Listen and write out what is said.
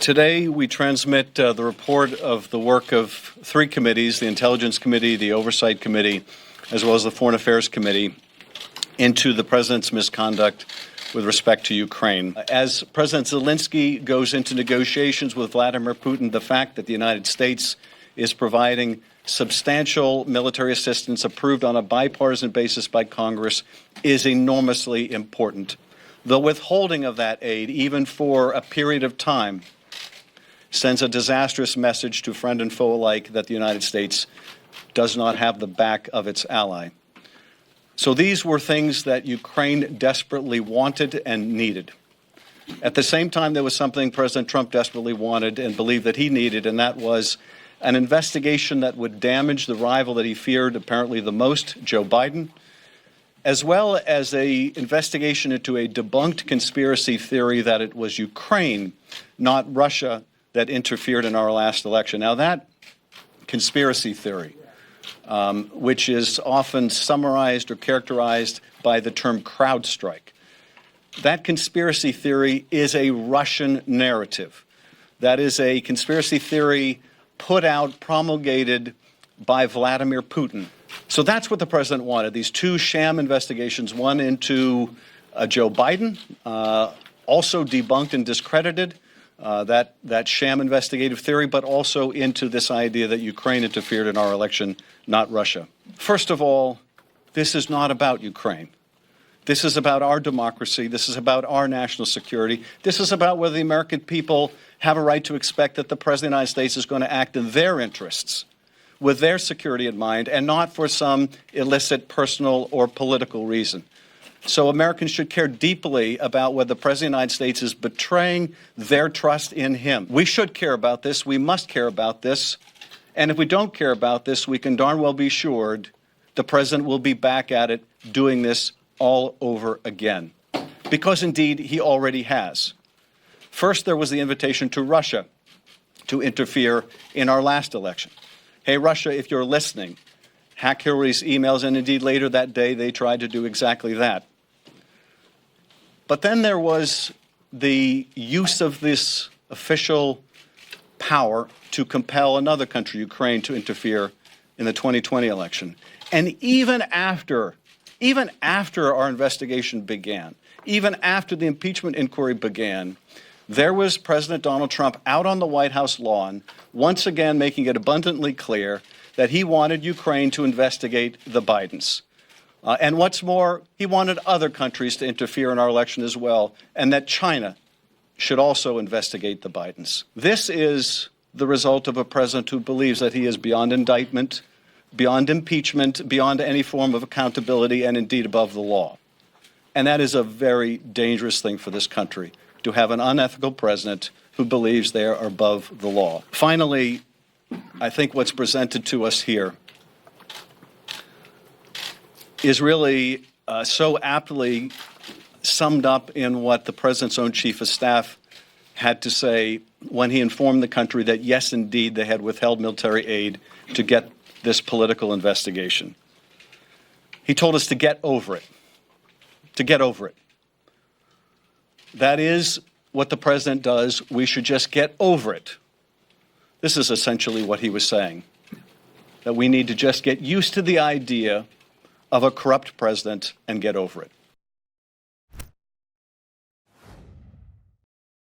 Today, we transmit the report of the work of three committees, the Intelligence Committee, the Oversight Committee, as well as the Foreign Affairs Committee, into the President's misconduct with respect to Ukraine. As President Zelensky goes into negotiations with Vladimir Putin, the fact that the United States is providing substantial military assistance approved on a bipartisan basis by Congress is enormously important. The withholding of that aid, even for a period of time, sends a disastrous message to friend and foe alike that the United States does not have the back of its ally. So these were things that Ukraine desperately wanted and needed. At the same time, there was something President Trump desperately wanted and believed that he needed, and that was an investigation that would damage the rival that he feared apparently the most, Joe Biden, as well as an investigation into a debunked conspiracy theory that it was Ukraine, not Russia, that interfered in our last election. Now, that conspiracy theory, which is often summarized or characterized by the term CrowdStrike, that conspiracy theory is a Russian narrative. That is a conspiracy theory put out, promulgated by Vladimir Putin. So that's what the president wanted, these two sham investigations, one into Joe Biden, also debunked and discredited, that sham investigative theory, but also into this idea that Ukraine interfered in our election, not Russia. First of all, this is not about Ukraine. This is about our democracy. This is about our national security. This is about whether the American people have a right to expect that the President of the United States is going to act in their interests, with their security in mind, and not for some illicit personal or political reason. So Americans should care deeply about whether the President of the United States is betraying their trust in him. We should care about this. We must care about this. And if we don't care about this, we can darn well be assured the President will be back at it doing this all over again. Because, indeed, he already has. First, there was the invitation to Russia to interfere in our last election. Hey, Russia, if you're listening, hack Hillary's emails, and indeed later that day they tried to do exactly that. But then there was the use of this official power to compel another country, Ukraine, to interfere in the 2020 election. And even after our investigation began, even after the impeachment inquiry began, there was President Donald Trump out on the White House lawn, once again making it abundantly clear that he wanted Ukraine to investigate the Bidens. And what's more, he wanted other countries to interfere in our election as well, and that China should also investigate the Bidens. This is the result of a president who believes that he is beyond indictment, beyond impeachment, beyond any form of accountability, and indeed above the law. And that is a very dangerous thing for this country, to have an unethical president who believes they are above the law. Finally, I think what's presented to us here is really so aptly summed up in what the president's own chief of staff had to say when he informed the country that, yes, indeed, they had withheld military aid to get this political investigation. He told us to get over it, to get over it. That is what the president does. We should just get over it. This is essentially what he was saying, that we need to just get used to the idea of a corrupt president and get over it.